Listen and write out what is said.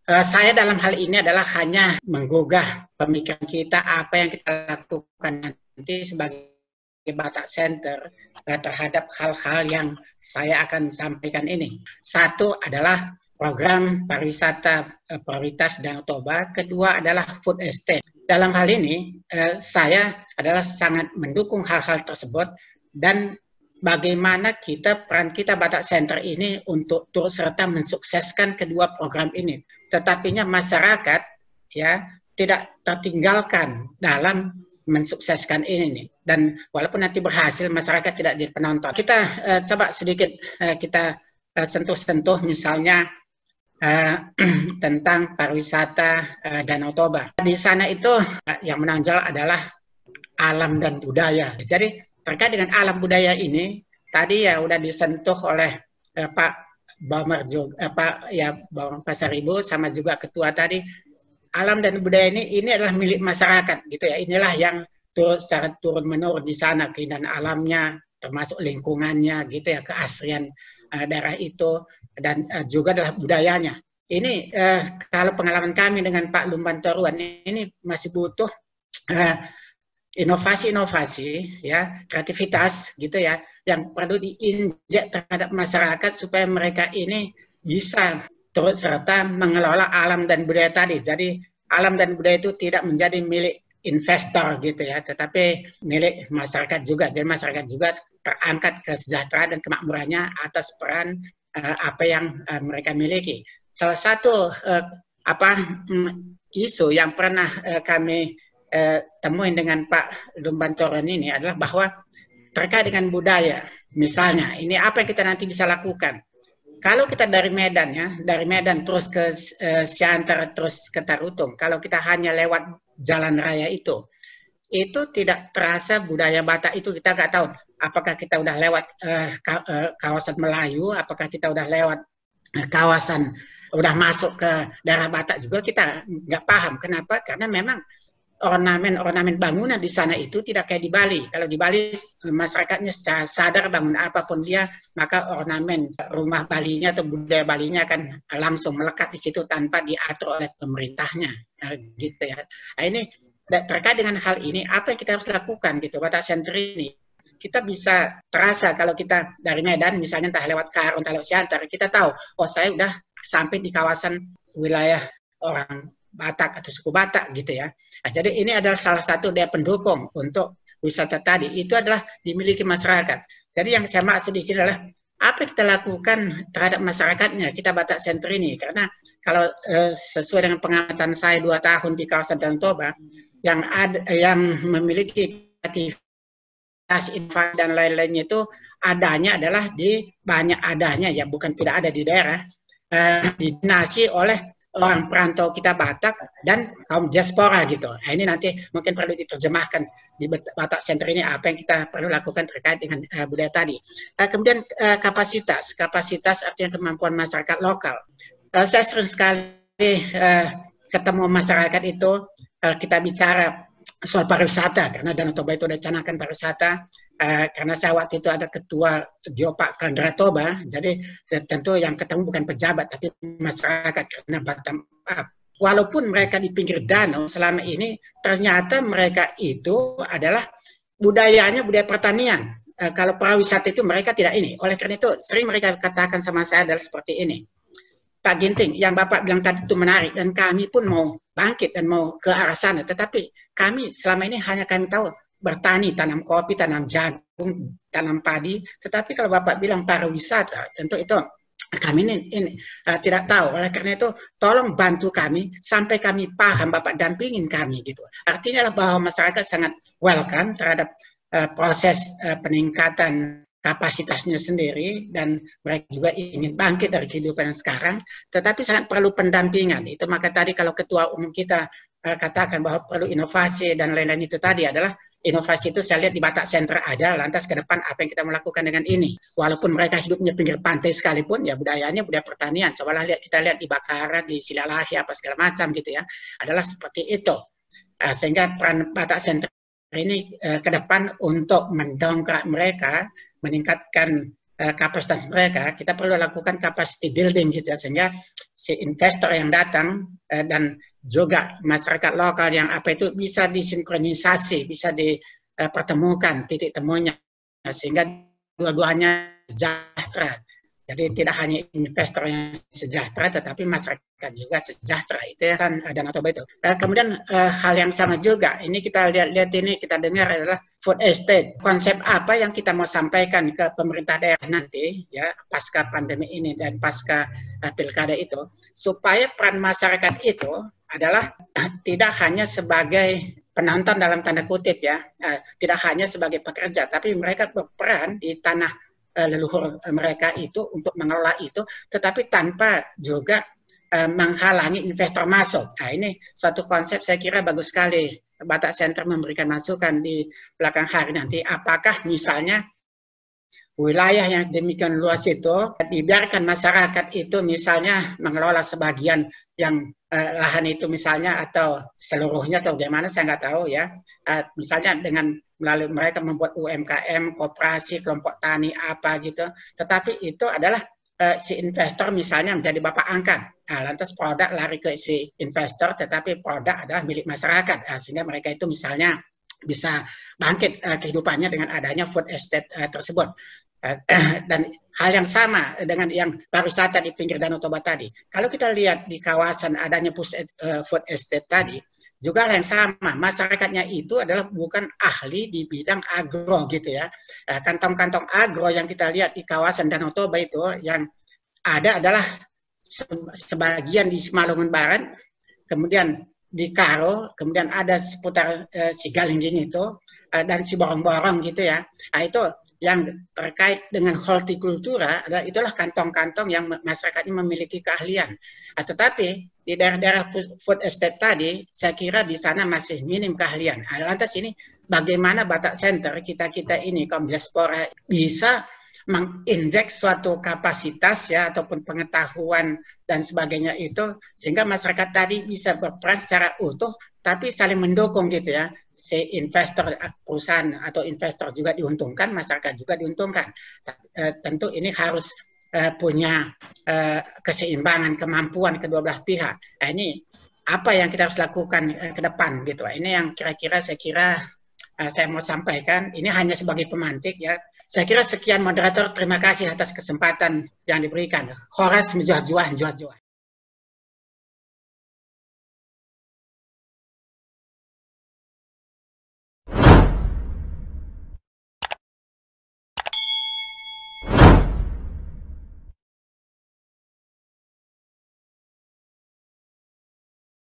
Saya dalam hal ini adalah hanya menggugah pemikiran kita apa yang kita lakukan nanti sebagai Batak Center terhadap hal-hal yang saya akan sampaikan ini. Satu adalah program pariwisata prioritas Danau Toba, kedua adalah food estate. Dalam hal ini saya adalah sangat mendukung hal-hal tersebut dan bagaimana peran kita Batak Center ini untuk turut serta mensukseskan kedua program ini. Tetapinya masyarakat ya tidak tertinggalkan dalam mensukseskan ini nih. Dan walaupun nanti berhasil masyarakat tidak jadi penonton. Kita coba sedikit kita sentuh-sentuh misalnya tentang pariwisata Danau Toba. Di sana itu yang menonjol adalah alam dan budaya. Jadi terkait dengan alam budaya ini, tadi ya udah disentuh oleh Pak Baumer juga, Pak Baumer Pasaribu sama juga ketua tadi. Alam dan budaya ini adalah milik masyarakat, gitu ya. Inilah yang secara turun menurun di sana, keindahan alamnya, termasuk lingkungannya, gitu ya, keaslian daerah itu dan juga adalah budayanya. Ini kalau pengalaman kami dengan Pak Lumbantoruan ini masih butuh inovasi-inovasi ya, kreativitas gitu ya, yang perlu diinjek terhadap masyarakat supaya mereka ini bisa turut serta mengelola alam dan budaya tadi. Jadi alam dan budaya itu tidak menjadi milik investor gitu ya, tetapi milik masyarakat juga. Jadi masyarakat juga terangkat kesejahteraan dan kemakmurannya atas peran apa yang mereka miliki. Salah satu isu yang pernah kami temuin dengan Pak Lumbantoruan ini adalah bahwa terkait dengan budaya, misalnya ini apa yang kita nanti bisa lakukan. Kalau kita dari Medan ya, dari Medan terus ke Siantar terus ke Tarutung, kalau kita hanya lewat jalan raya itu tidak terasa budaya Batak itu. Kita nggak tahu apakah kita udah lewat kawasan Melayu, apakah kita udah lewat kawasan udah masuk ke daerah Batak juga, kita nggak paham. Kenapa? Karena memang ornamen bangunan di sana itu tidak kayak di Bali. Kalau di Bali masyarakatnya secara sadar bangun apapun dia, maka ornamen rumah Balinya atau budaya Balinya akan langsung melekat di situ tanpa diatur oleh pemerintahnya, gitu ya. Nah, ini terkait dengan hal ini, apa yang kita harus lakukan gitu, Batak Center ini? Kita bisa terasa kalau kita dari Medan, misalnya entah lewat Karo, entah lewat Siantar, kita tahu, oh saya udah sampai di kawasan wilayah orang Batak atau suku Batak gitu ya. Nah, jadi ini adalah salah satu daya pendukung untuk wisata tadi. Itu adalah dimiliki masyarakat. Jadi yang saya maksud di sini adalah apa yang kita lakukan terhadap masyarakatnya, kita Batak Center ini. Karena kalau sesuai dengan pengamatan saya 2 tahun di kawasan Danau Toba, yang memiliki aktivitas infak dan lain-lainnya itu adanya adalah banyak adanya ya, bukan tidak ada di daerah, didinasi oleh orang perantau kita Batak dan kaum diaspora gitu. Nah, ini nanti mungkin perlu diterjemahkan di Batak Center ini apa yang kita perlu lakukan terkait dengan budaya tadi. Kemudian kapasitas artinya kemampuan masyarakat lokal. Saya sering sekali ketemu masyarakat itu kalau kita bicara soal pariwisata, karena Danau Toba itu ada canakan pariwisata. Karena saya waktu itu ada ketua Geopark Kaldera Toba, jadi tentu yang ketemu bukan pejabat tapi masyarakat. Karena walaupun mereka di pinggir danau selama ini, ternyata mereka itu adalah budayanya budaya pertanian. Kalau pariwisata itu mereka tidak ini. Oleh karena itu sering mereka katakan sama saya adalah seperti ini. Pak Ginting, yang Bapak bilang tadi itu menarik dan kami pun mau bangkit dan mau ke arah sana. Tetapi kami selama ini hanya kami tahu bertani, tanam kopi, tanam jagung, tanam padi. Tetapi kalau Bapak bilang pariwisata, tentu itu kami ini tidak tahu. Oleh karena itu, tolong bantu kami sampai kami paham, Bapak dampingin kami gitu. Artinya bahwa masyarakat sangat welcome terhadap proses peningkatan kapasitasnya sendiri dan mereka juga ingin bangkit dari kehidupan yang sekarang, tetapi sangat perlu pendampingan. Itu maka tadi kalau ketua umum kita katakan bahwa perlu inovasi dan lain-lain itu tadi adalah inovasi itu saya lihat di Batak Center ada, lantas ke depan apa yang kita melakukan dengan ini. Walaupun mereka hidupnya pinggir pantai sekalipun, ya budayanya budaya pertanian. Cobalah kita lihat di Bakara, di Silalahi, apa segala macam gitu ya. Adalah seperti itu. Sehingga peran Batak Center ini ke depan untuk mendongkrak mereka, meningkatkan kapasitas mereka, kita perlu lakukan capacity building gitu ya, sehingga si investor yang datang dan juga masyarakat lokal yang apa itu bisa disinkronisasi, bisa dipertemukan titik temunya, sehingga dua-duanya sejahtera. Jadi tidak hanya investor yang sejahtera, tetapi masyarakat juga sejahtera. Itu ya kan Danau Toba itu. Kemudian hal yang sama juga, ini kita lihat ini, kita dengar adalah food estate. Konsep apa yang kita mau sampaikan ke pemerintah daerah nanti, ya pasca pandemi ini dan pasca pilkada itu, supaya peran masyarakat itu adalah tidak hanya sebagai penonton dalam tanda kutip ya, tidak hanya sebagai pekerja, tapi mereka berperan di tanah leluhur mereka itu untuk mengelola itu, tetapi tanpa juga menghalangi investor masuk. Nah, ini suatu konsep saya kira bagus sekali Batak Center memberikan masukan di belakang hari nanti. Apakah misalnya wilayah yang demikian luas itu dibiarkan masyarakat itu misalnya mengelola sebagian yang lahan itu misalnya, atau seluruhnya atau bagaimana saya nggak tahu ya, misalnya dengan melalui mereka membuat UMKM, koperasi, kelompok tani apa gitu, tetapi itu adalah si investor misalnya menjadi bapak angkat, lantas produk lari ke si investor, tetapi produk adalah milik masyarakat, sehingga mereka itu misalnya bisa bangkit kehidupannya dengan adanya food estate tersebut. Dan hal yang sama dengan yang pariwisata di pinggir Danau Toba tadi. Kalau kita lihat di kawasan adanya food estate tadi, juga hal yang sama. Masyarakatnya itu adalah bukan ahli di bidang agro gitu ya. Kantong-kantong agro yang kita lihat di kawasan Danau Toba itu yang ada adalah sebagian di Simalungun Barat, kemudian di Karo, kemudian ada seputar Sigalingging itu, dan Siborong-borong gitu ya. Nah, itu yang terkait dengan hortikultura itulah kantong-kantong yang masyarakatnya memiliki keahlian. Tetapi di daerah-daerah food estate tadi, saya kira di sana masih minim keahlian. Lantas ini bagaimana Batak Center kita ini kaum diaspora bisa menginjek suatu kapasitas ya ataupun pengetahuan dan sebagainya itu, sehingga masyarakat tadi bisa berperan secara utuh tapi saling mendukung gitu ya. Si investor, perusahaan atau investor juga diuntungkan, masyarakat juga diuntungkan. Tentu ini harus punya keseimbangan, kemampuan kedua belah pihak. Ini apa yang kita harus lakukan ke depan gitu. Ini yang kira-kira saya kira saya mau sampaikan. Ini hanya sebagai pemantik ya. Saya kira sekian moderator, terima kasih atas kesempatan yang diberikan. Horas menjuah-juah.